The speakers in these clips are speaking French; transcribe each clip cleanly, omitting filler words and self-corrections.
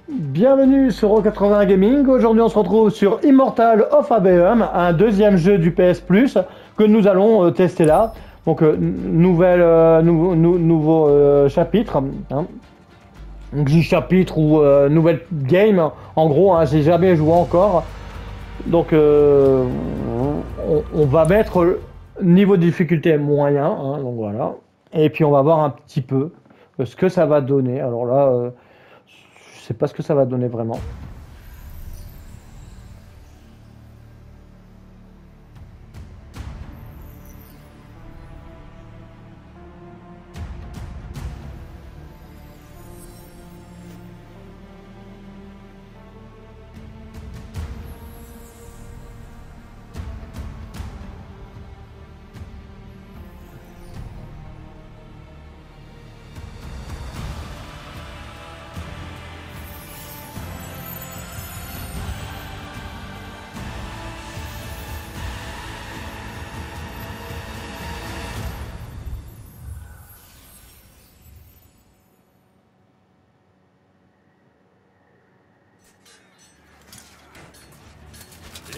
Bienvenue sur O80 Gaming. Aujourd'hui, on se retrouve sur Immortal of Abeum, un deuxième jeu du PS Plus que nous allons tester là. Donc, nouveau chapitre. Hein. Donc, j'ai chapitre ou nouvelle game. En gros, hein, j'ai jamais joué encore. Donc, on va mettre niveau de difficulté moyen. Hein, donc voilà. Et puis, on va voir un petit peu ce que ça va donner. Alors là. Je sais pas ce que ça va donner vraiment.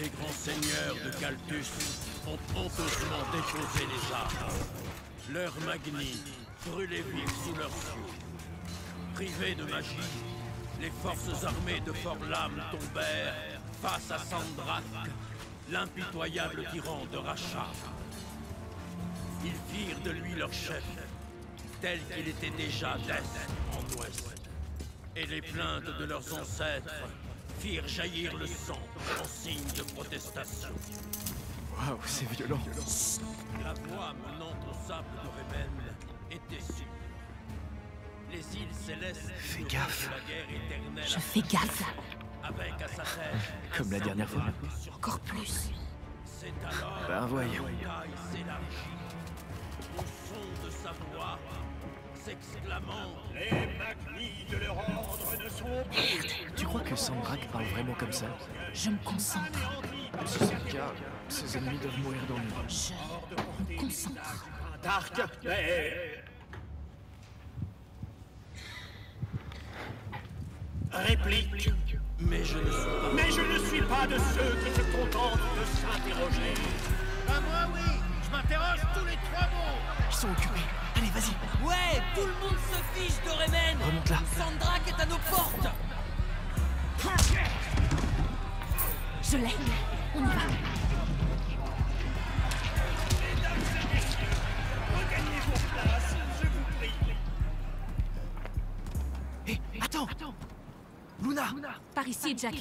Les grands seigneurs de Caltus ont pompeusement déposé les armes. Leurs magnis brûlés vifs sous leurs cieux. Privés de magie, les forces armées de Forlam tombèrent face à Sandrak, l'impitoyable tyran de Rachar. Ils firent de lui leur chef, tel qu'il était déjà d'est en ouest. Et les plaintes de leurs ancêtres firent jaillir le sang en signe de protestation. Waouh, c'est violent. La voie menant au sable de Remen était sûre. Les îles célestes Fais gaffe. de la guerre éternelle. Je fais gaffe. Avec à sa tête Comme la dernière fois. Encore plus. C'est alors Ben voyons. que la taille s'élargit. Au son de sa voix, s'exclamant « Les magnies de leur ordre ne sont plus !» Tu crois que Sandrak parle vraiment comme ça? Je me concentre. Si c'est le cas, ses ennemis doivent mourir d'ennui. Je me concentre. Dark, mais... Réplique. Mais je ne suis pas de ceux qui se contentent de s'interroger. Ah moi oui, je m'interroge tous les 3 mots. Ils sont occupés. Allez, vas-y. Ouais, tout le monde se fiche de Remen. Remonte là. Sandrak est à nos portes. Je l'ai. On y va. Mesdames et messieurs, regagnez vos places, je vous prie. Hé, attends. Luna. Par ici, Jack.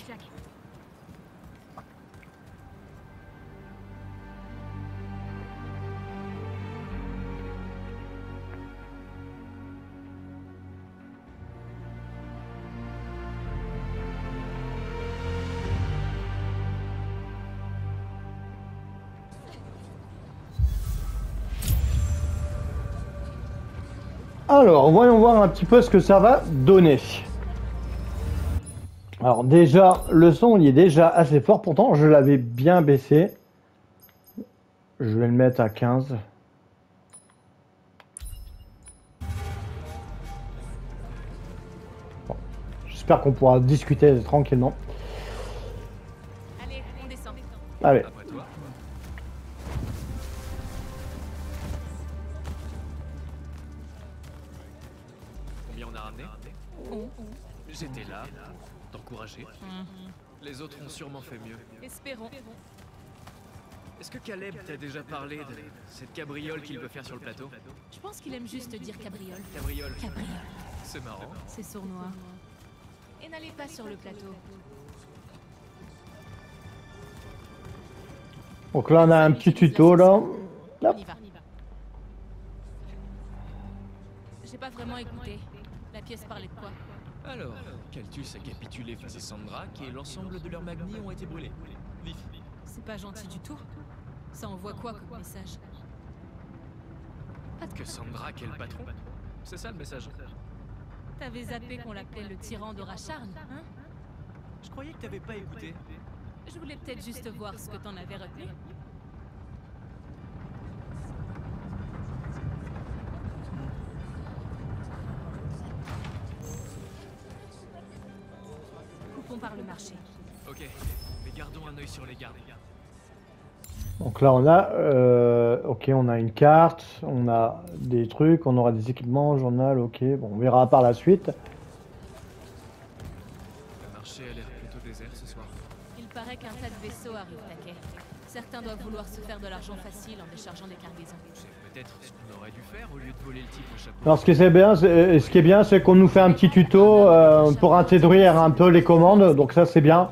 Alors, voyons voir un petit peu ce que ça va donner. Alors déjà, le son il est déjà assez fort, pourtant je l'avais bien baissé. Je vais le mettre à 15. Bon, j'espère qu'on pourra discuter tranquillement. Allez, on descend. Allez. Après toi. Combien on a ramené? J'étais là, t'encourager. Les autres ont sûrement fait mieux. Espérons. Est-ce que Caleb t'a déjà parlé de cette cabriole qu'il veut faire sur le plateau? Je pense qu'il aime juste dire cabriole. Cabriole. Cabriole. C'est marrant. C'est sournois. Et n'allez pas sur le plateau. Donc là on a un petit tuto là. Hop. On y va. J'ai pas vraiment écouté. La pièce parlait de quoi? Alors, Caltus a capitulé face à Sandrak et l'ensemble de leurs magnis ont été brûlés. Vif. C'est pas gentil du tout. Ça envoie quoi comme message? Que Sandrak est le patron? C'est ça le message. T'avais zappé qu'on l'appelait le tyran de Racharn, hein? Je croyais que t'avais pas écouté. Je voulais peut-être juste voir ce que t'en avais retenu. passons par le marché. Ok, mais gardons un œil sur les gardes. Donc là, ok, on a une carte, on a des trucs, on aura des équipements, journal, ok. Bon, on verra par la suite. Le marché a l'air plutôt désert ce soir. Il paraît qu'un tas de vaisseaux arrivent à quai. Certains doivent vouloir se faire de l'argent facile en déchargeant des cargaisons. C'est peut-être ce qu'on aurait dû faire au lieu de voler le type au chapeau. Alors, ce qui est bien, c'est qu'on nous fait un petit tuto pour introduire un peu les commandes. Donc ça, c'est bien.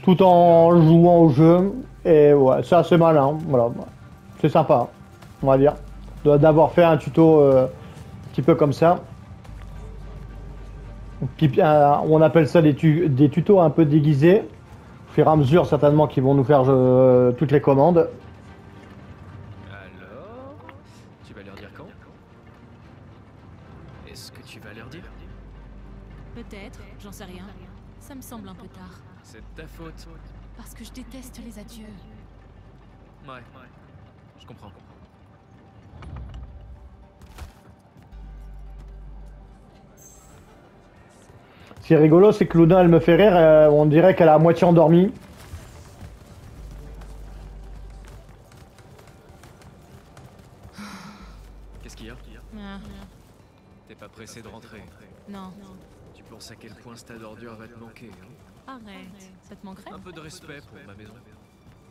Tout en jouant au jeu. Et ouais, c'est assez malin. Voilà, c'est sympa, on va dire, d'avoir fait un tuto un petit peu comme ça. On appelle ça des tutos un peu déguisés. Au fur et à mesure, certainement, qu'ils vont nous faire toutes les commandes. Alors, tu vas leur dire quand? Est-ce que tu vas leur dire? Peut-être, j'en sais rien. Ça me semble un peu tard. C'est de ta faute. Parce que je déteste les adieux. Ouais, je comprends. Ce qui est rigolo, c'est que Luna, elle me fait rire. On dirait qu'elle a à moitié endormi. Qu'est-ce qu'il y a? Ah, T'es pas pressé de rentrer. non. Tu penses à quel point ce tas d'ordures va te manquer, hein? Arrête. Ça te manquerait? Un peu de respect pour ma maison.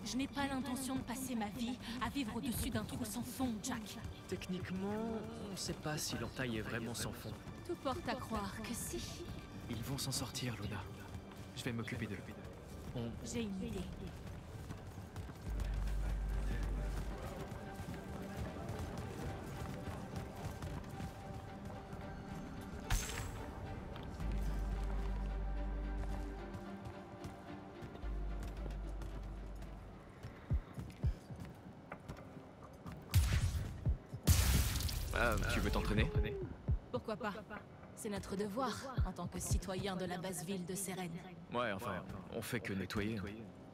Je n'ai pas l'intention de passer ma vie à vivre au-dessus d'un trou sans fond, Jack. Techniquement, on ne sait pas si l'entaille est vraiment sans fond. Tout porte à croire que si. Ils vont s'en sortir, Luna. Je vais m'occuper d'eux. J'ai une idée. Ah, tu veux t'entraîner? Pourquoi pas? C'est notre devoir en tant que citoyen de la basse ville de Sérène. Ouais, enfin, on fait que nettoyer.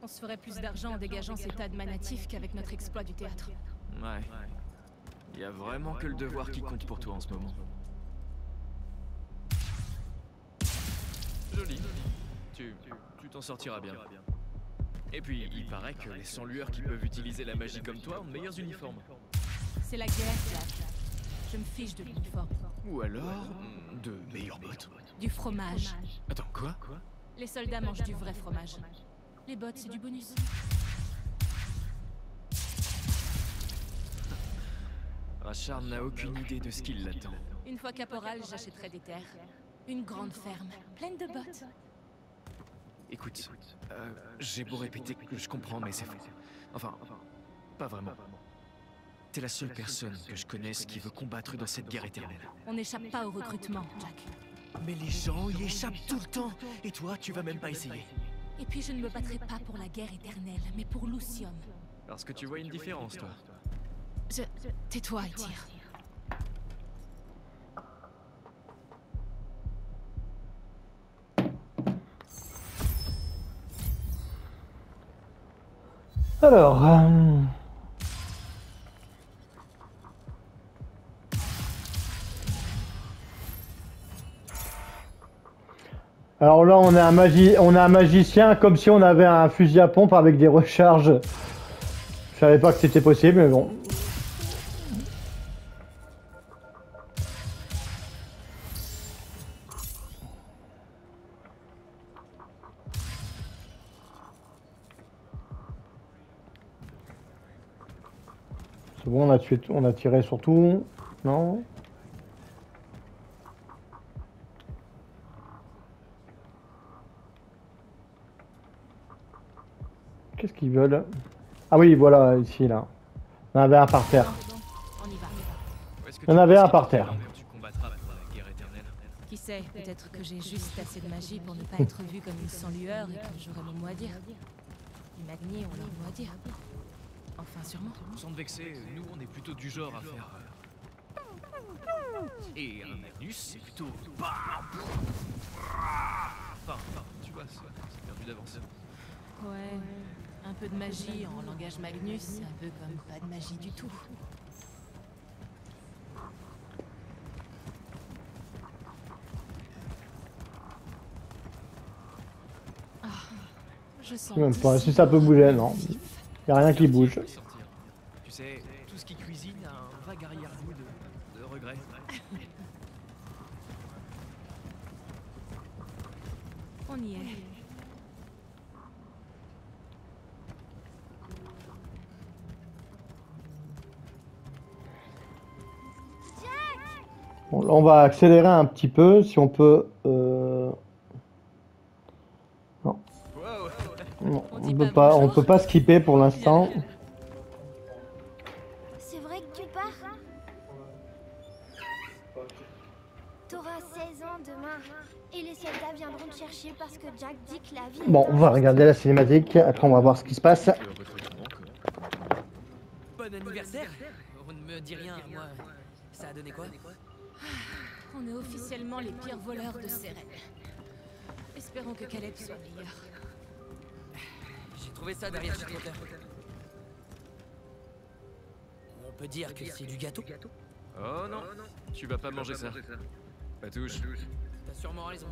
On se ferait plus d'argent en dégageant ces tas de manatifs qu'avec notre exploit du théâtre. Ouais. Il y a vraiment que le devoir qui compte pour toi en ce moment. Joli. Tu t'en sortiras bien. Et puis, il paraît que les sans-lueurs qui peuvent utiliser la magie comme toi ont de meilleurs uniformes. C'est la guerre, Jack. Je me fiche de l'uniforme. Ou alors, de meilleures bottes. Du fromage. Attends, quoi? Les soldats mangent du vrai fromage. Les bottes, c'est du bonus. Rashard n'a aucune idée de ce qui l'attend. Une fois caporal, j'achèterai des terres. Une grande ferme, pleine de bottes. Écoute, j'ai beau répéter que je comprends, mais c'est faux. Enfin, pas vraiment. T'es la seule personne que je connaisse qui veut combattre dans cette guerre éternelle. On n'échappe pas au recrutement, Jack. Mais les gens y échappent tout le temps. Et toi, tu vas même pas essayer. Et puis je ne me battrai pas pour la guerre éternelle, mais pour Lucium. Parce que tu vois une différence, toi. Tais-toi et tire. Alors... Alors là, on a un magicien comme si on avait un fusil à pompe avec des recharges. Je savais pas que c'était possible, mais bon. C'est bon, on a tiré sur tout, non? Qu'est-ce qu'ils veulent? Ah oui, voilà, ici, là. On en avait un par terre. On y va. Il y en avait un par terre. Tu combattras pour la guerre éternelle. Qui sait, peut-être que j'ai juste assez de magie pour ne pas être vue comme une sans-lueur et que j'aurai mon mot à dire. Les Magni ont leur mot à dire. Enfin, sûrement. Sans te vexer, nous on est plutôt du genre à faire... Et un Magnus, c'est plutôt... Enfin, tu vois, c'est perdu d'avance. Ouais. Un peu de magie en langage Magnus, c'est un peu comme pas de magie du tout. Je sens. Même pas si ça peut bouger, non. Y a rien qui bouge. Tu sais, tout ce qui cuisine a un vague arrière-goût de regret. On y est. Bon, là, on va accélérer un petit peu, si on peut. Non. Non, on peut pas skipper pour l'instant. C'est vrai que tu pars? T'auras 16 ans demain. Et les soldats viendront te chercher parce que Jack dit que la vie est Bon, on va regarder la cinématique, après on va voir ce qui se passe. Bon anniversaire. On ne me dit rien, moi. Ça a donné quoi? On est officiellement les pires voleurs de Seren. Espérons que Caleb soit meilleur. J'ai trouvé ça derrière ce compteur. On peut dire que c'est du gâteau. Oh non, tu vas pas manger ça. Pas touche. T'as sûrement raison.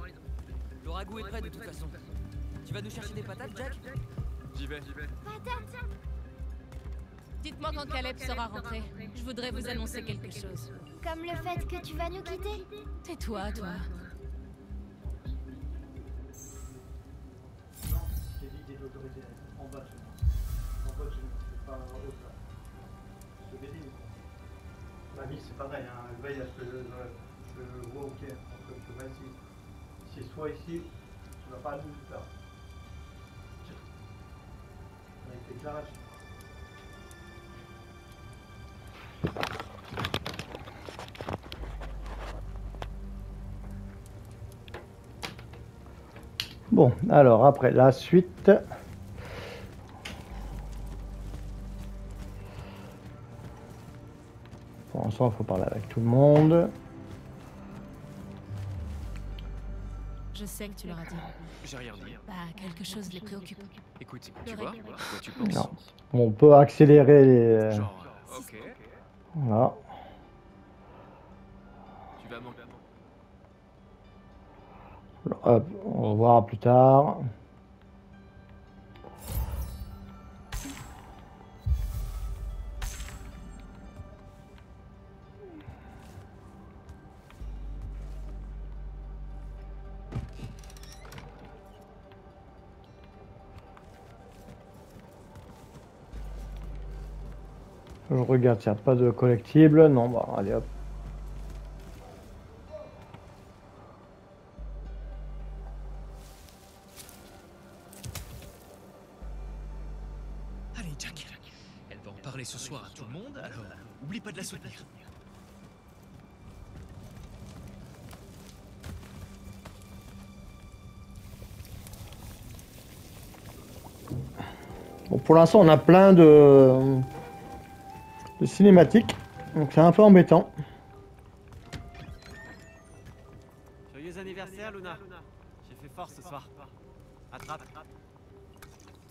Le ragoût est prêt de toute façon. Tu vas nous chercher des patates, Jack? J'y vais. Dites-moi quand Caleb sera rentré. Je voudrais vous annoncer quelque chose. comme le fait que tu vas nous quitter. Tais-toi, toi. Ma vie c'est pareil, hein. Elle veille à ce que je vois ok, donc tu vas ici. Si soit ici, tu vas pas aller nulle part. On a été clair là-dessus. Bon, alors après la suite. Pour l'instant, il faut parler avec tout le monde. Je sais que tu leur as dit. J'ai rien dit. Bah, quelque chose les préoccupe. Écoute, tu vois, à quoi tu penses? Non. On peut accélérer les. Genre, ok. Voilà. Tu vas manquer. Hop, on verra plus tard. Je regarde s'il n'y a pas de collectible. Non, bah allez hop. Allez, Jack. Elle va en parler ce soir à tout le monde, alors oublie pas de la soutenir. Bon, pour l'instant, on a plein de cinématiques, donc c'est un peu embêtant. Joyeux anniversaire, Luna. J'ai fait fort ce soir. Attrape.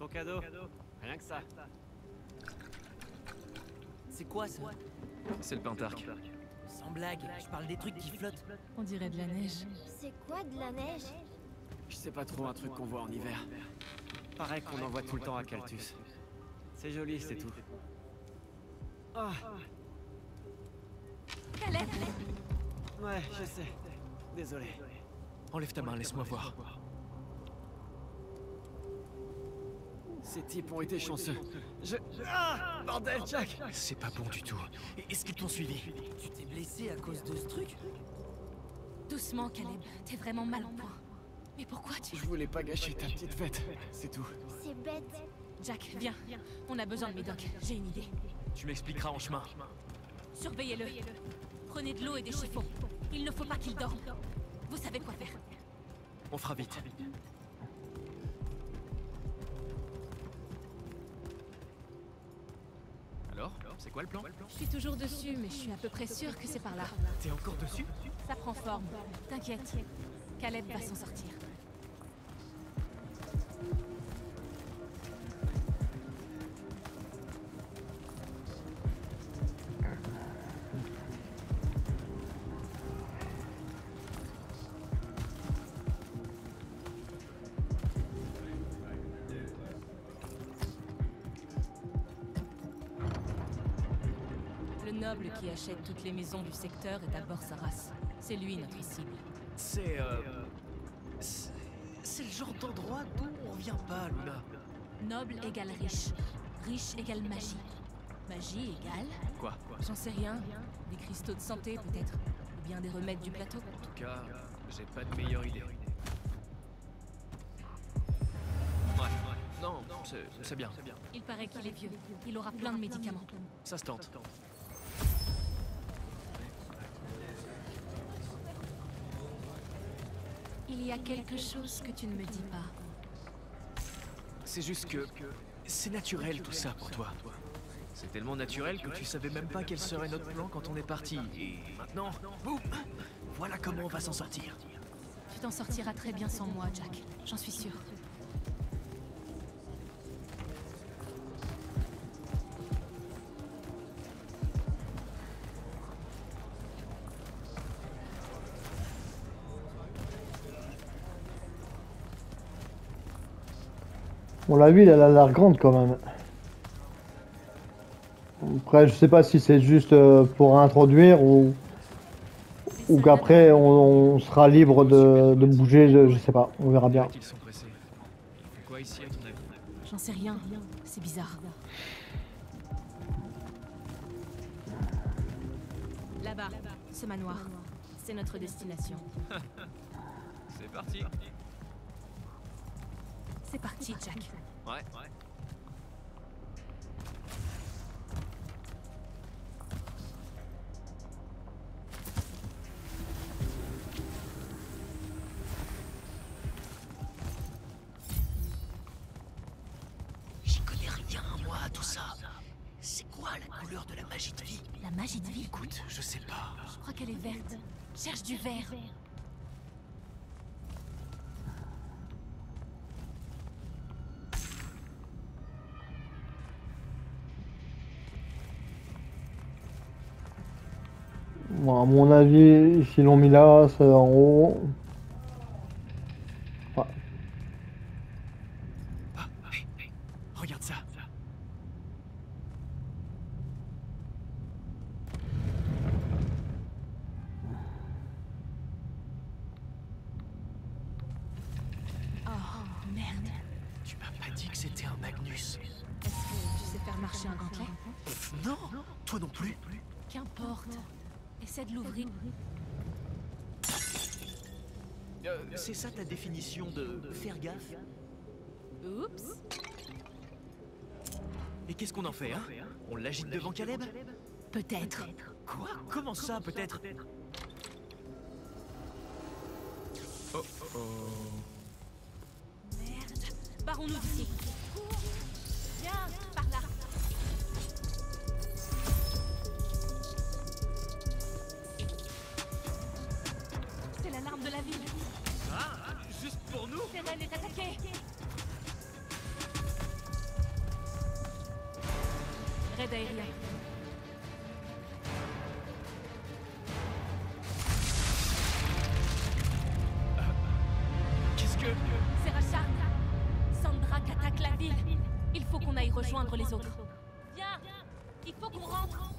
Ton cadeau. Rien que ça. C'est quoi ça? C'est le Pentarque. Sans blague, je parle des trucs qui flottent. On dirait de la neige. C'est quoi de la neige? Je sais pas trop, un truc qu'on voit en hiver. Pareil qu'on en voit tout le temps à Caltus. C'est joli, c'est tout. Ah, Caleb! ouais, je sais. Désolé. Enlève ta main, laisse-moi voir. Ces types ont été chanceux. Ah, bordel, Jack! C'est pas bon du tout. Est-ce qu'ils t'ont suivi? Tu t'es blessé à cause de ce truc? Doucement, Caleb. T'es vraiment mal en point. Mais pourquoi tu... Je voulais pas gâcher ta petite fête, c'est tout. C'est bête. Jack, viens. On a besoin de Médoc. J'ai une idée. Tu m'expliqueras en chemin. Surveillez-le. Prenez de l'eau et des chiffons. Il ne faut pas qu'il dorme. Vous savez quoi faire. On fera vite. Alors, c'est quoi le plan? Je suis toujours dessus, mais je suis à peu près sûre que c'est par là. T'es encore dessus? Ça prend forme. T'inquiète. Caleb va s'en sortir. noble qui achète toutes les maisons du secteur est d'abord sa race. C'est lui notre cible. C'est le genre d'endroit d'où on vient pas, Luna. Noble égale riche. Riche égale magie. Magie égale... Quoi? J'en sais rien. Des cristaux de santé peut-être. Ou bien des remèdes du plateau. En tout cas, j'ai pas de meilleure idée. Ouais. Non, c'est bien. Il paraît qu'il est vieux. Il aura plein de médicaments. Ça se tente. Il y a quelque chose que tu ne me dis pas. C'est juste que c'est naturel tout ça pour toi. C'est tellement naturel que tu savais même pas quel serait notre plan quand on est parti. Et maintenant, boum, voilà comment on va s'en sortir. Tu t'en sortiras très bien sans moi, Jack. J'en suis sûre. Bon, la ville, elle a l'air grande quand même. Après, je sais pas si c'est juste pour introduire ou qu'après on sera libre de bouger, je sais pas, on verra bien. Ils sont pressés. Ils font quoi ici à ton avis? J'en sais rien. C'est bizarre. Là-bas, ce manoir. C'est notre destination. C'est parti. C'est parti, Jack. Ouais. J'y connais rien, moi, à tout ça. C'est quoi la couleur de la magie de vie? La magie de vie? Écoute, je sais pas. Je crois qu'elle est verte. Cherche du vert. Bon, à mon avis, s'ils l'ont mis là, c'est en haut. Ouais. Ah, hey, regarde ça. Oh, merde. Tu m'as pas dit que c'était un Magnus. Est-ce que tu sais faire marcher un gantelet? Non, toi non plus. Qu'importe. Essaie de l'ouvrir. C'est ça ta définition de faire gaffe? Oups. Et qu'est-ce qu'on en fait, hein? On l'agite devant Caleb? Peut-être. Quoi? Comment ça, peut-être? Oh oh. Merde. Barrons-nous d'ici. Viens, par là. C'est l'alarme de la ville. Ah, juste pour nous? Seren est attaquée. Raid aérien. Qu'est-ce que... C'est Rachard. Sandrak attaque la ville. Il faut qu'on aille rejoindre les autres. Viens. Il faut qu'on rentre.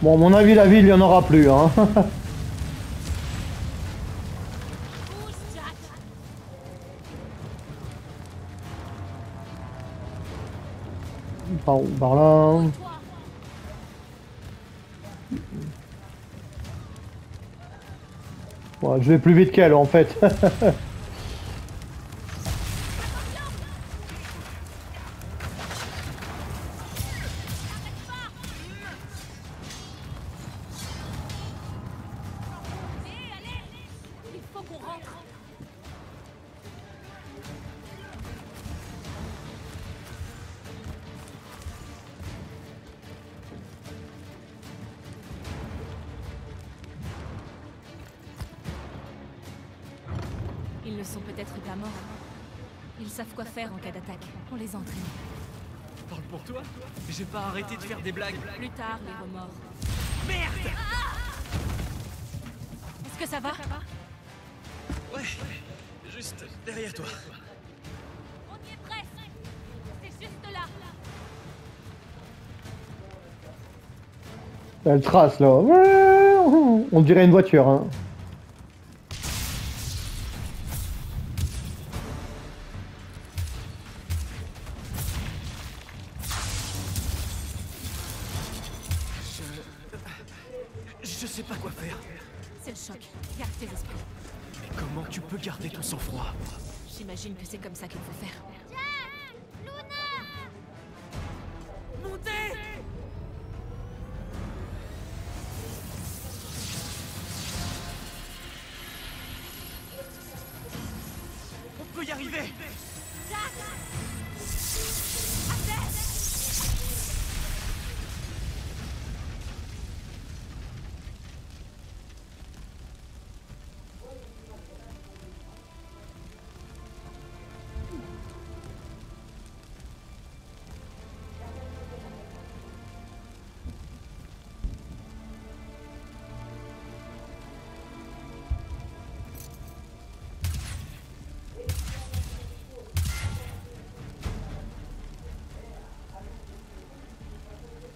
Bon, à mon avis, la ville, il n'y en aura plus, hein. Bouge, Jack. Par où? Par là. Toi. Ouais, je vais plus vite qu'elle, en fait. Allez. Il faut qu'on rentre. Ils ne sont peut-être pas morts. Ils savent quoi faire en cas d'attaque. On les entraîne. Parle pour toi? J'ai pas arrêté de faire des blagues. Plus tard, les remords. Merde! Est-ce que ça va? Ouais, juste derrière toi. On y est presque. Elle trace là. On dirait une voiture. Hein. Je sais pas quoi faire. C'est le choc. Garde tes esprits. Mais comment tu peux garder ton sang-froid? J'imagine que c'est comme ça qu'il faut faire. Montez! On peut y arriver!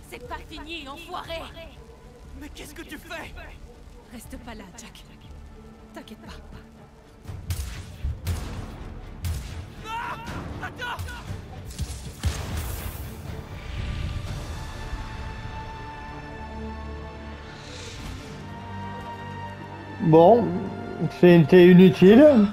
C'est pas fini, enfoiré! Mais qu'est-ce que tu fais? Reste pas là, Jack. T'inquiète pas. Attends! Bon, c'était inutile.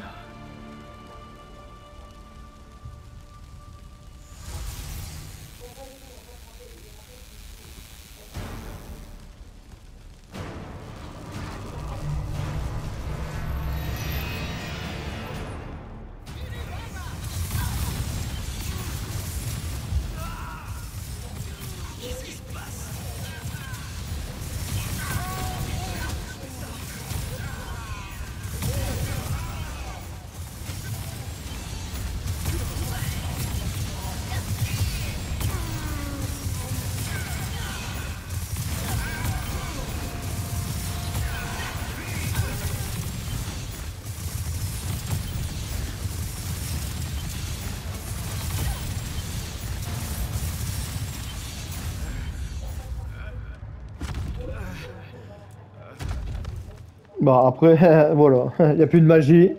Bah après, voilà, il n'y a plus de magie.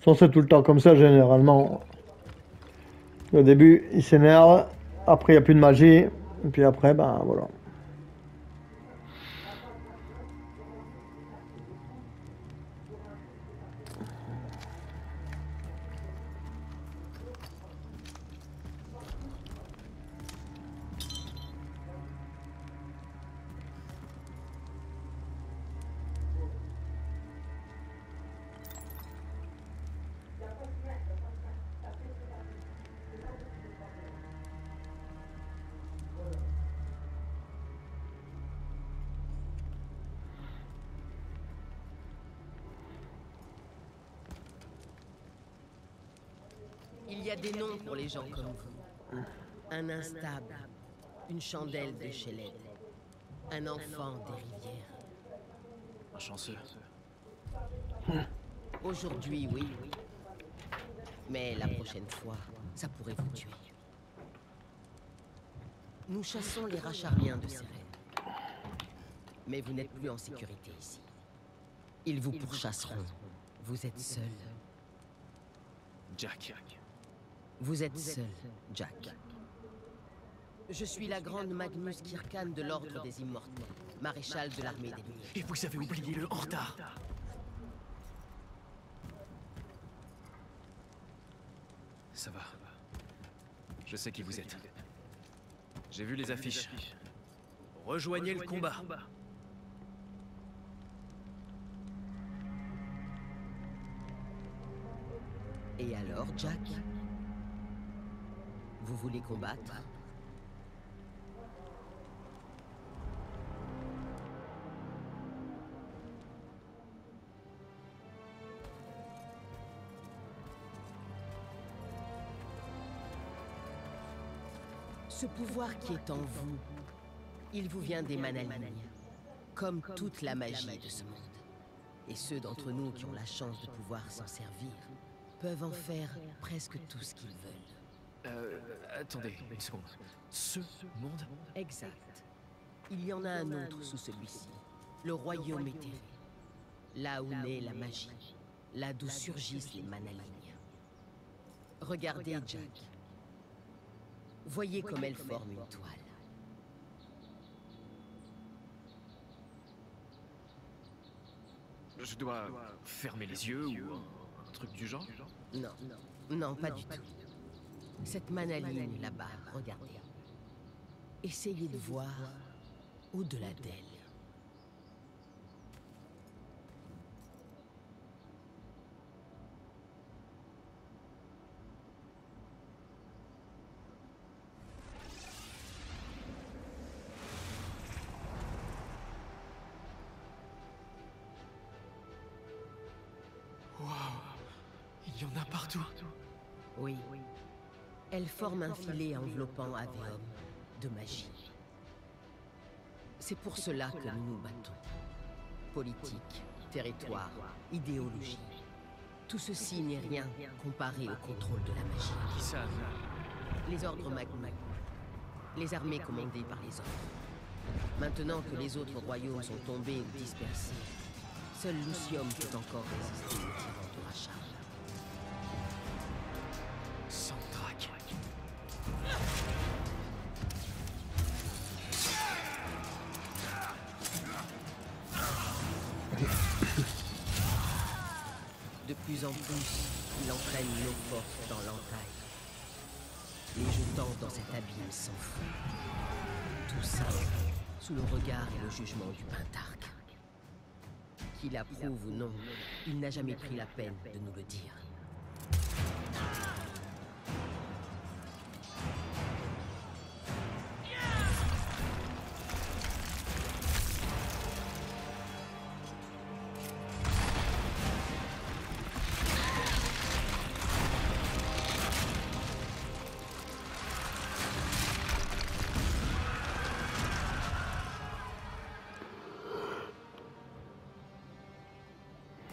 C'est tout le temps comme ça généralement. Au début, il s'énerve, après il n'y a plus de magie, et puis après, ben voilà. Il y a des noms pour les gens comme vous. Un instable, une chandelle de Shelled, un enfant des rivières. Un chanceux. Aujourd'hui, oui. Mais la prochaine fois, ça pourrait vous tuer. Nous chassons les racharniens de Seren. Mais vous n'êtes plus en sécurité ici. Ils vous pourchasseront. Vous êtes seul. Jack. Vous êtes seul, Jack. Je suis la grande Magnus Kirkan de l'Ordre des Immortels, maréchal de l'armée des nuits. Et vous avez oublié le Horta. Ça va. Je sais qui vous êtes. J'ai vu les affiches. Rejoignez le combat. Et alors, Jack? Vous voulez combattre? Ce pouvoir qui est en vous, il vous vient des Manalines, comme toute la magie de ce monde. Et ceux d'entre nous qui ont la chance de pouvoir s'en servir peuvent en faire presque tout ce qu'ils veulent. Attendez, une seconde. Ce monde? Exact. Il y en a un autre sous celui-ci. Le royaume éthéré. Là où naît la magie. Là d'où surgissent les manalignes. Regardez Jack. Voyez comme elle forme une toile. Je dois fermer les yeux ou un truc du genre? Non, non, pas du tout. Cette manaline là-bas, regardez. Essayez de voir au-delà d'elle. Il y en a partout. Oui. Elle forme un filet enveloppant Aveum de magie. C'est pour cela que nous nous battons. Politique, territoire, idéologie. Tout ceci n'est rien comparé au contrôle de la magie. Qui ça? Les ordres magma. Les armées commandées par les ordres. Maintenant que les autres royaumes sont tombés ou dispersés, seul Lucium peut encore résister au tyran de Rachar. Sandrak. De plus en plus, il entraîne nos forces dans l'entaille, les jetant dans cet abîme sans fond. Tout ça, sous le regard et le jugement du Pentarque. Qu'il approuve ou non, il n'a jamais pris la peine de nous le dire.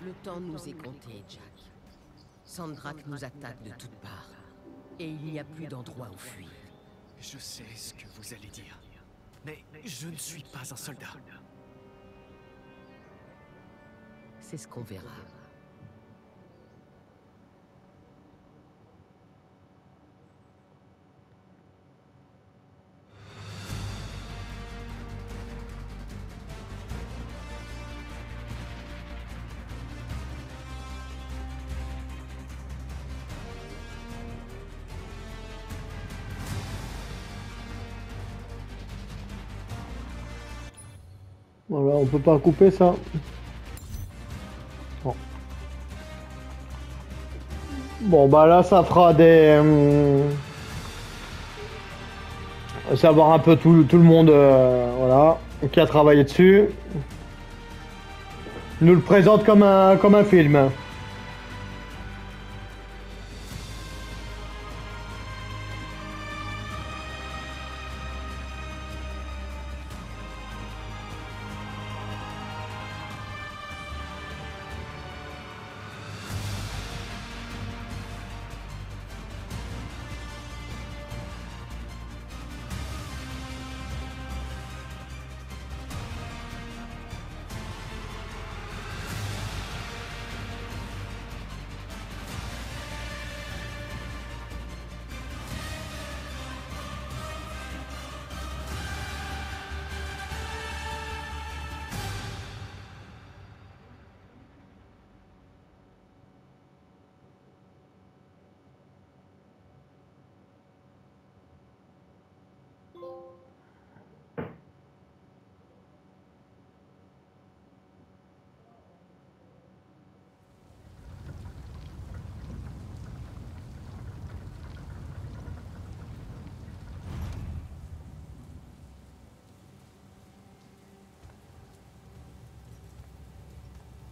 Le temps nous est compté, Jack. Sandrak nous attaque de toutes parts. Et il n'y a plus d'endroit où fuir. Je sais ce que vous allez dire. Mais je ne suis pas un soldat. C'est ce qu'on verra. Voilà, on peut pas couper ça. Bon. Bon bah là ça fera des... savoir un peu tout le monde voilà, qui a travaillé dessus. Nous le présente comme un film.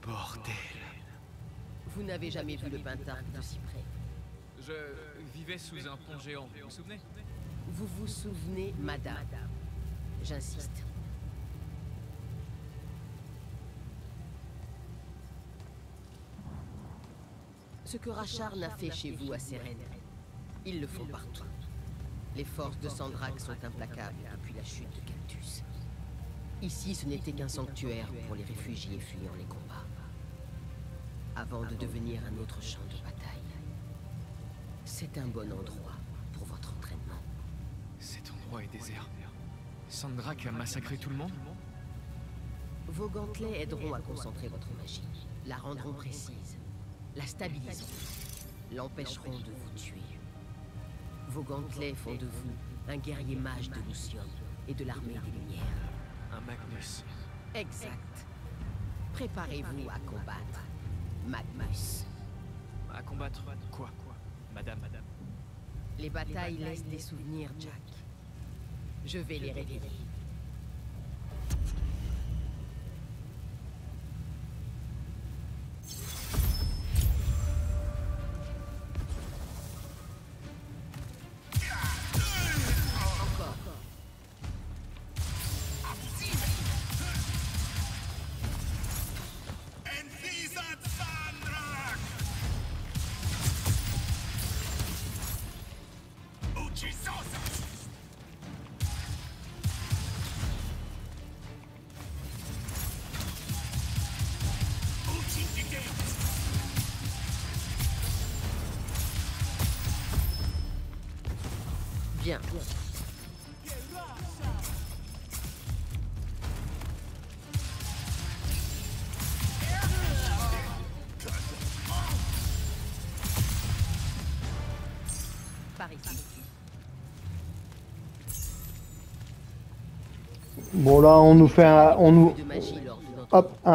Bordel. Vous n'avez jamais vu le Pentarque de si près. Je vivais sous un pont géant, vous vous souvenez? Vous vous souvenez, madame? J'insiste. Ce que Rachar n'a fait chez vous à Sérène, Ils le font partout. Les forces de Sandrak sont implacables depuis la chute de Cactus. Ici, ce n'était qu'un sanctuaire pour les réfugiés fuyant les combats. Avant de devenir un autre champ de bataille. C'est un bon endroit pour votre entraînement. Cet endroit est désert. Sandrak a massacré tout le monde? Vos gantelets aideront à concentrer votre magie, la rendront précise, la stabiliseront, l'empêcheront de vous tuer. Vos gantelets font de vous un guerrier mage de Lucium et de l'armée des Lumières. Un Magnus. Exact. Préparez-vous à combattre Magnus. À combattre quoi? Madame. Les batailles laissent des souvenirs, Jack. Je vais les révéler. Bien. Par ici. Bon là on nous fait un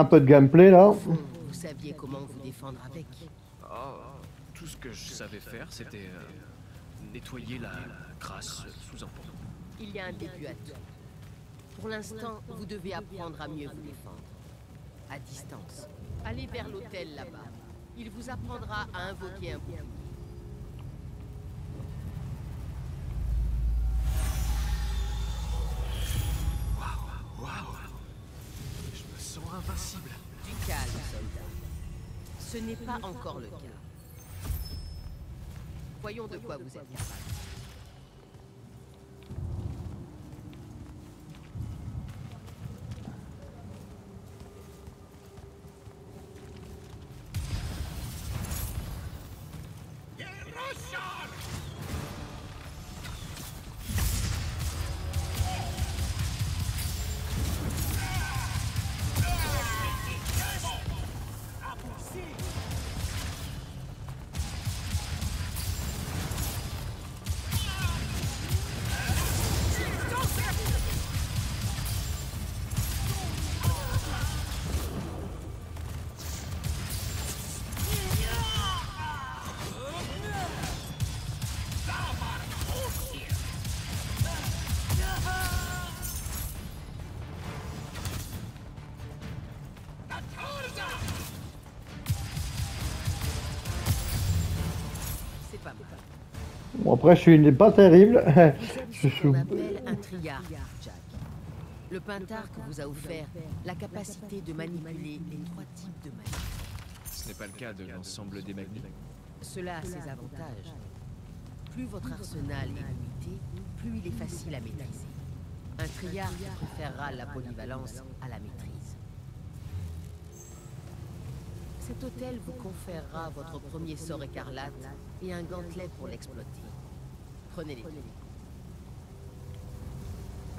peu de gameplay là. Vous saviez comment vous défendre avec? Tout ce que je savais faire, c'était nettoyer la crasse sous un pont. Il y a un début à tout. Pour l'instant, vous devez apprendre à mieux vous défendre. À distance. Allez vers l'hôtel là-bas. Il vous apprendra à invoquer un bouclier. Waouh. Je me sens invincible. Du calme, soldat. Ce n'est pas encore le cas. Voyons de quoi vous êtes capable. Bon après je suis pas terrible. C'est ce qu'on appelle un triarque, Jack. Le Pentarque vous a offert la capacité de manipuler les 3 types de magie. Ce n'est pas le cas de l'ensemble des Magni. Cela a ses avantages. Plus votre arsenal est limité, plus il est facile à maîtriser. Un triarque préférera la polyvalence à la maîtrise. Cet hôtel vous conférera votre premier sort écarlate et un gantelet pour l'exploiter. Prenez-les.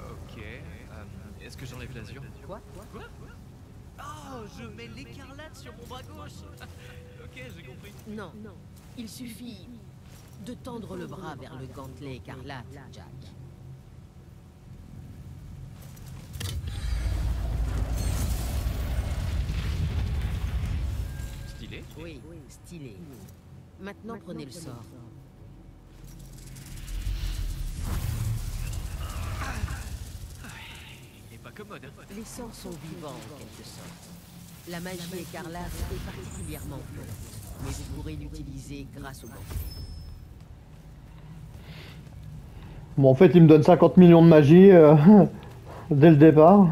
Ok. Est-ce que j'enlève l'azur? Quoi? Oh, je mets l'écarlate sur mon bras gauche. Ok, j'ai compris. Non. Il suffit de tendre le bras vers le gantelet écarlate, Jack. Stylé? Oui, stylé. Maintenant, prenez le sort. Il est pas commode, hein? Les sorts sont vivants, en quelque sorte. La magie écarlate est particulièrement violente, mais vous pourrez l'utiliser grâce au gantelet. Bon en fait il me donne 50 millions de magie dès le départ.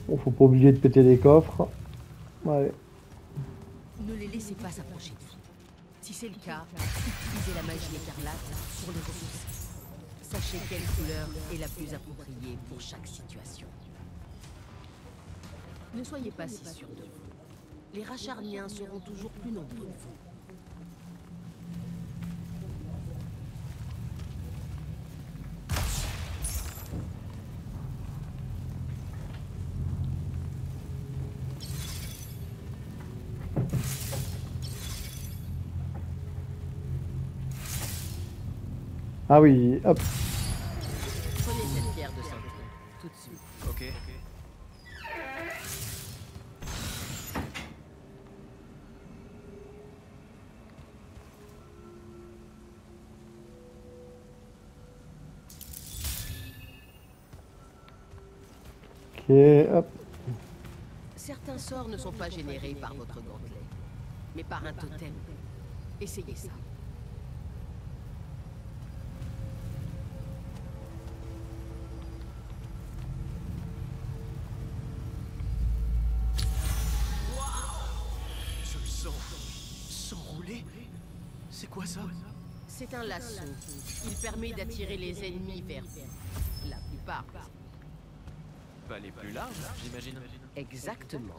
Bon, faut Faut pas oublier de péter des coffres. Ouais. Ne les laissez pas s'approcher de vous. Si c'est le cas, utilisez la magie écarlate pour les repousser. Sachez quelle couleur est la plus appropriée pour chaque situation. Ne soyez pas si sûr de vous. Les racharniens seront toujours plus nombreux que vous. Ah oui, hop. Prenez cette pierre de santé, tout de suite. Ok. Ok, hop. Certains sorts ne sont pas générés par votre gantelet, mais par un totem. Essayez ça. Je le sens s'enrouler. C'est quoi ça? C'est un lasso. Il permet d'attirer les ennemis vers vous. La plupart. Pas les plus larges, j'imagine. Exactement.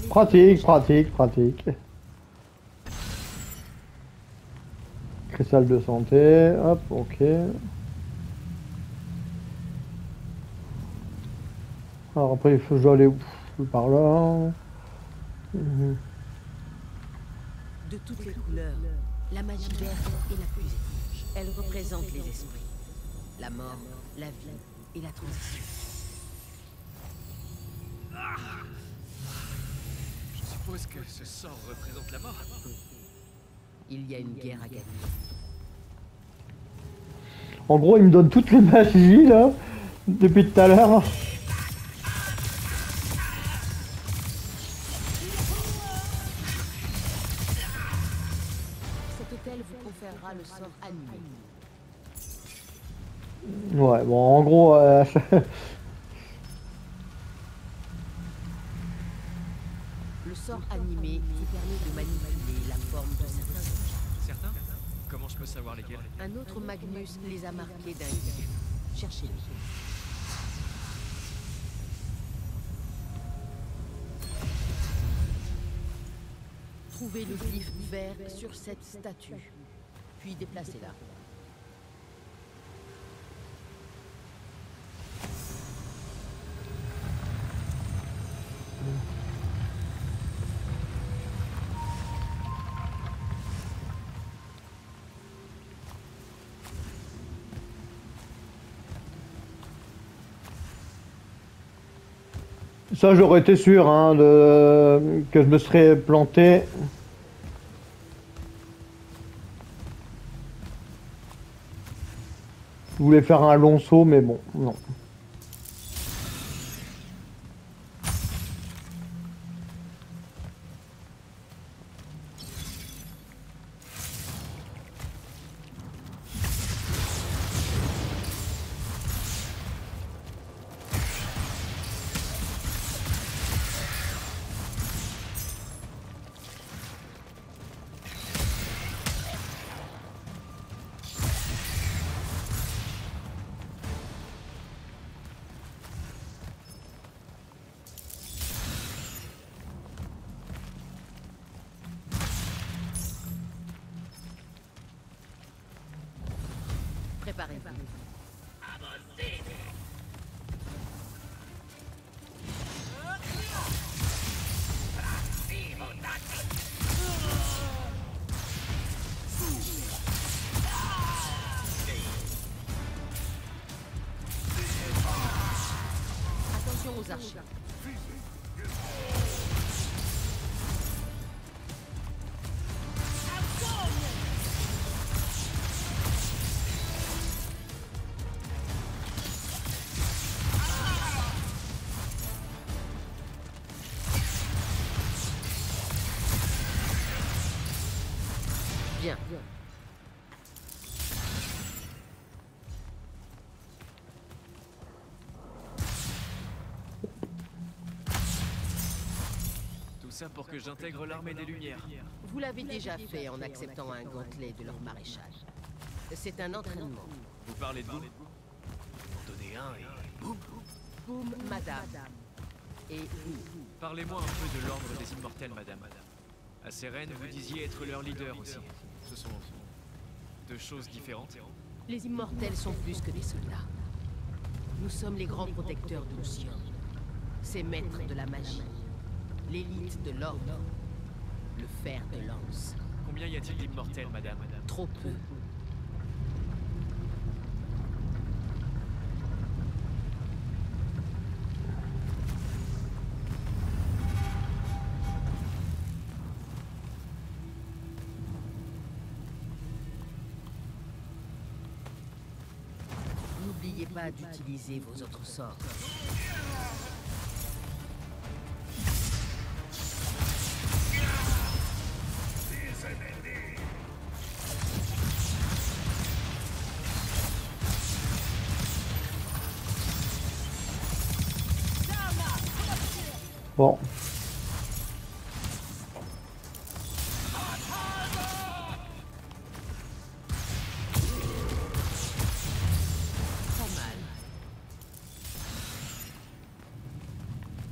Pratique, pratique, pratique. Cristal de santé, hop, ok. Alors après, il faut que je dois aller où? Par là. De toutes les couleurs, la magie verte est la plus étrange. Elle représente les esprits, la mort, la vie et la transition. Je suppose que ce sort représente la mort. Il y a une guerre à gagner. En gros, il me donne toutes les magies là, depuis tout à l'heure. Cet hôtel vous conférera le sort animé. Ouais, bon, en gros, Le sort animé vous permet de manipuler la forme de certains objets. Certains? Comment je peux savoir lesquels? Un autre Magnus les a marqués d'un glyphe. Cherchez-les. Trouvez le glyphe vert sur cette statue, puis déplacez-la. ça j'aurais été sûr hein, que je me serais planté. Je voulais faire un long saut, mais bon, non. Préparez-vous. aux archers. Bien. Tout ça pour que j'intègre l'armée des Lumières. Vous l'avez déjà fait en acceptant un gantelet de leur maréchal. C'est un entraînement. Vous parlez de vous? Donnez un et boum. Boum, madame. Et vous. Parlez-moi un peu de l'ordre des Immortels, madame. À Sérène, vous disiez être leur leader aussi. Ce sont deux choses différentes. Les immortels sont plus que des soldats. Nous sommes les grands protecteurs de Lucien. Ces maîtres de la magie. L'élite de l'ordre. Le fer de lance. Combien y a-t-il d'immortels, madame? Trop peu. N'oubliez pas d'utiliser vos autres sorts. Bon.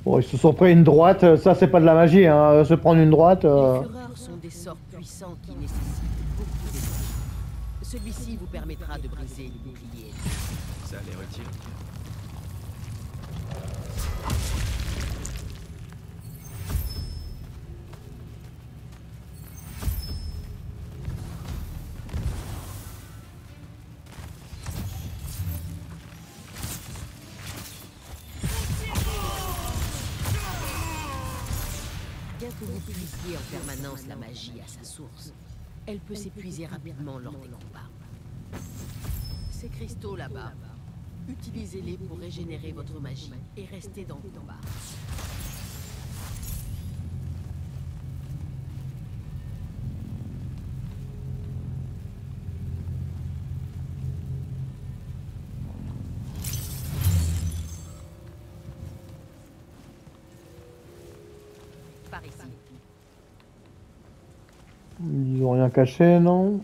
Bon, ils se sont pris une droite, ça c'est pas de la magie, hein. Se prendre une droite. Les fureurs sont des sorts puissants qui nécessitent beaucoup d'énergie. Celui-ci vous permettra de briser les boucliers. Ça a l'air utile. Bien que vous puissiez en permanence la magie à sa source, elle peut s'épuiser rapidement lors des combats. Ces cristaux là-bas, utilisez-les pour régénérer votre magie et rester dans le combat. Par ici. Ils ont rien caché, non?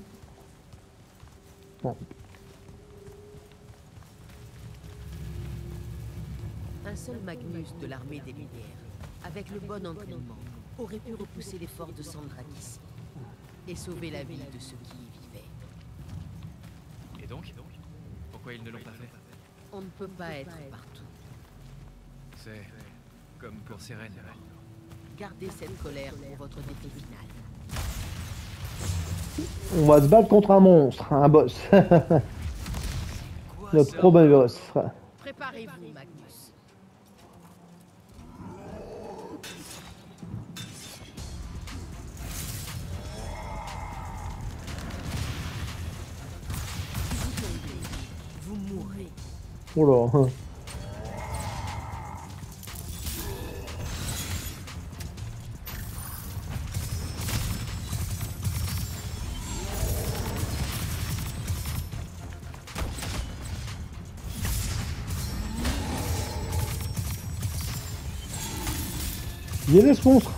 Bon. Un seul Magnus de l'armée des Lumières, avec le bon entraînement, aurait pu repousser les forces de Sandra d'ici et sauver la vie de ceux qui y vivaient. Et donc? Pourquoi ils ne l'ont pas fait? On ne peut pas être partout. C'est comme pour Sérène. Gardez cette colère pour votre défi final. On va se battre contre un monstre, un boss. Notre premier boss. Préparez-vous, Magnus. Vous tombez, vous mourrez. Oh là. Il y a des monstres.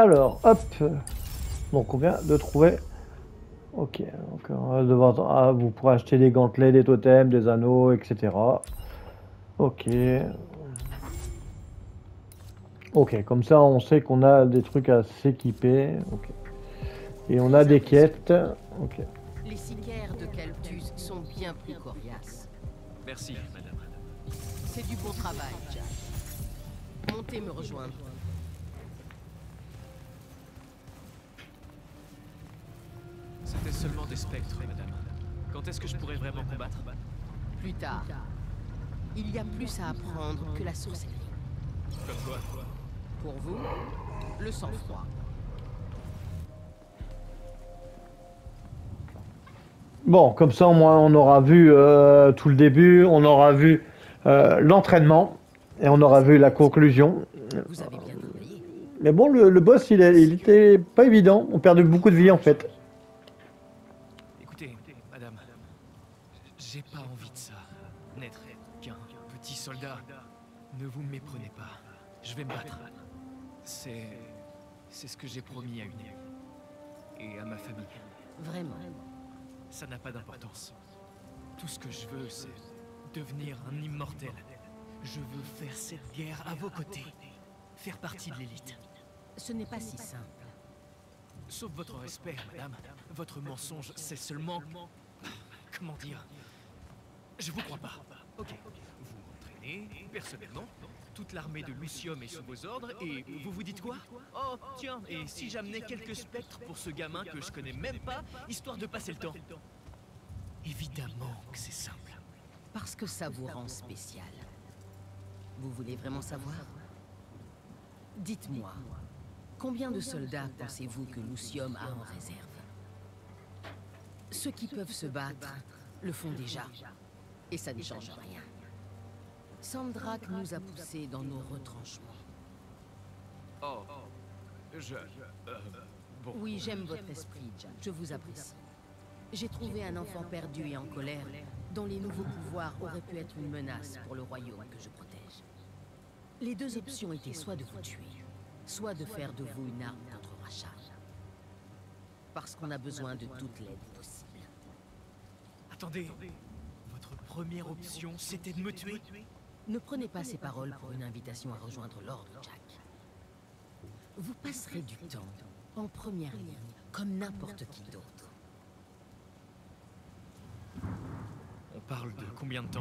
Alors, hop. Donc on vient de trouver. Ok, donc on va devoir... vous pourrez acheter des gantelets, des totems, des anneaux, etc. Ok. Ok, comme ça on sait qu'on a des trucs à s'équiper. Ok. Et on a des quêtes. Ok. Les sicaires de Caltus sont bien plus coriaces. Merci, madame. C'est du bon travail, Jack. Montez me rejoindre. C'était seulement des spectres, madame. Quand est-ce que je pourrais vraiment combattre? Plus tard. Il y a plus à apprendre que la sorcellerie. Comme quoi? Pour vous, le sang-froid. Bon, comme ça au moins on aura vu tout le début, on aura vu l'entraînement et on aura vu la conclusion. Vous avez bien travaillé. Mais bon, le boss il était pas évident, on perdait beaucoup de vie en fait. Écoutez, madame, j'ai pas envie de ça. N'être qu'un petit soldat. Ne vous méprenez pas. Je vais me battre. C'est ce que j'ai promis à une amie. Et à ma famille. Vraiment. Ça n'a pas d'importance. Tout ce que je veux, c'est devenir un immortel. Je veux faire cette guerre à vos côtés. Faire partie de l'élite. Ce n'est pas si simple. Sauf votre respect, madame. Votre mensonge, c'est seulement... Comment dire? Je vous crois pas. Ok. Vous m'entraînez, personnellement. Toute l'armée de Lucium est sous vos ordres, et vous vous dites quoi? Oh, tiens, et si j'amenais quelques spectres pour ce gamin que je connais même pas, histoire de passer le temps? Évidemment que c'est simple. Parce que ça vous rend spécial. Vous voulez vraiment savoir? Dites-moi, combien de soldats pensez-vous que Lucium a en réserve? Ceux qui peuvent se battre le font déjà, et ça ne change rien. Sandrak nous a poussés dans nos retranchements. Oh, bon. Oui, j'aime votre esprit, Jack. Je vous apprécie. J'ai trouvé un enfant perdu et en colère, dont les nouveaux pouvoirs auraient pu être une menace pour le royaume que je protège. Les deux options étaient soit de vous tuer, soit de faire de vous une arme contre Rachar. Parce qu'on a besoin de toute l'aide possible. Attendez, votre première option, c'était de me tuer? Ne prenez pas ces paroles pour une invitation à rejoindre l'ordre, Jack. Vous passerez du temps en première ligne, comme n'importe qui d'autre. On parle de combien de temps?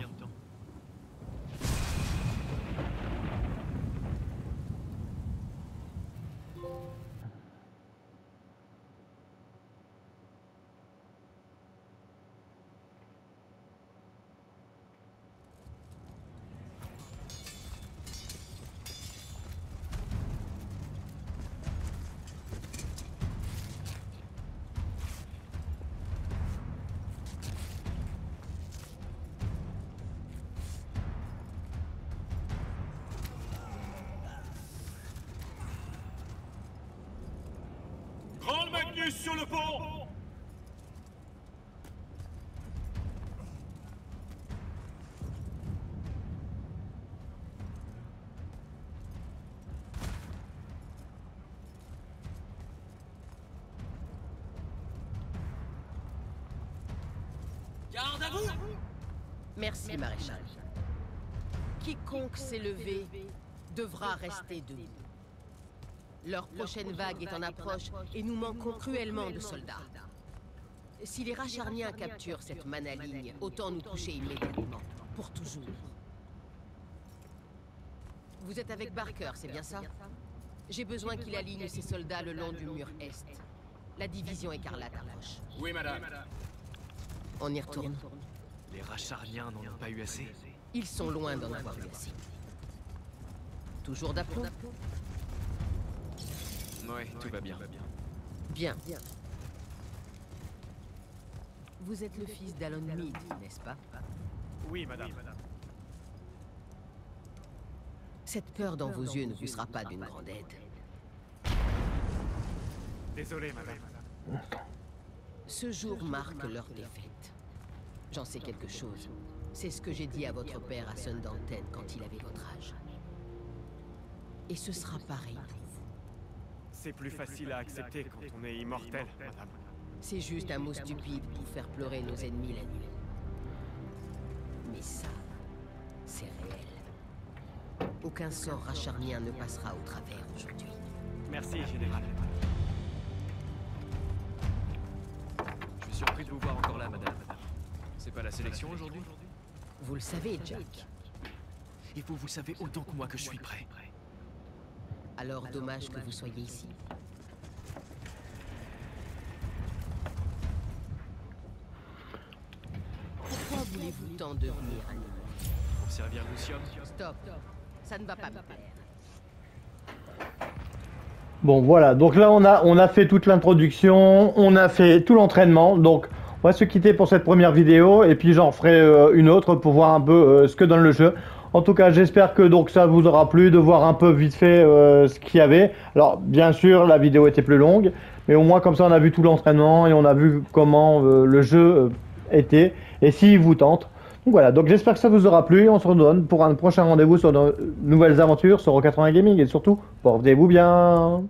Grand Magnus sur le pont! Garde à vous! Merci, maréchal. Quiconque s'est levé devra rester debout. Leur prochaine vague est en approche et nous manquons cruellement de soldats. Si les Racharniens capturent cette manaligne, autant nous toucher immédiatement, pour toujours. Vous êtes avec Barker, c'est bien ça? J'ai besoin qu'il aligne ses soldats le long du mur Est. La division écarlate approche. Oui, madame. On y retourne. Les Racharniens n'en ont pas eu assez? Ils sont loin d'en avoir eu assez. Toujours d'aplomb? Ouais, tout va bien. Bien. Vous êtes le fils d'Alon Mead, n'est-ce pas? Oui, madame. Cette peur dans vos yeux ne vous sera pas d'une grande aide. Désolé, madame. Ce jour marque leur défaite. J'en sais quelque chose. C'est ce que j'ai dit à votre père à Sundanten quand il avait votre âge. Et ce sera pareil pour vous. C'est plus facile à accepter quand on est immortel, madame. C'est juste un mot stupide pour faire pleurer nos ennemis la nuit. Mais ça, c'est réel. Aucun sort racharnien ne passera au travers aujourd'hui. Merci, général. Je suis surpris de vous voir encore là, madame. C'est pas la sélection aujourd'hui? Vous le savez, Jack. Et vous savez autant que moi que je suis prêt. Alors dommage que vous soyez ici. Pourquoi voulez-vous tant devenir à nous? Pour servir Lucium? Stop. Ça ne va pas me plaire. Bon voilà, donc là on a fait toute l'introduction, on a fait tout l'entraînement, donc on va se quitter pour cette première vidéo et puis j'en ferai une autre pour voir un peu ce que donne le jeu. En tout cas j'espère que donc ça vous aura plu de voir un peu vite fait ce qu'il y avait. Alors bien sûr la vidéo était plus longue, mais au moins comme ça on a vu tout l'entraînement et on a vu comment le jeu était et s'il vous tente. Donc voilà, donc j'espère que ça vous aura plu, on se redonne pour un prochain rendez-vous sur de nouvelles aventures sur Roll80 Gaming et surtout, portez-vous bien.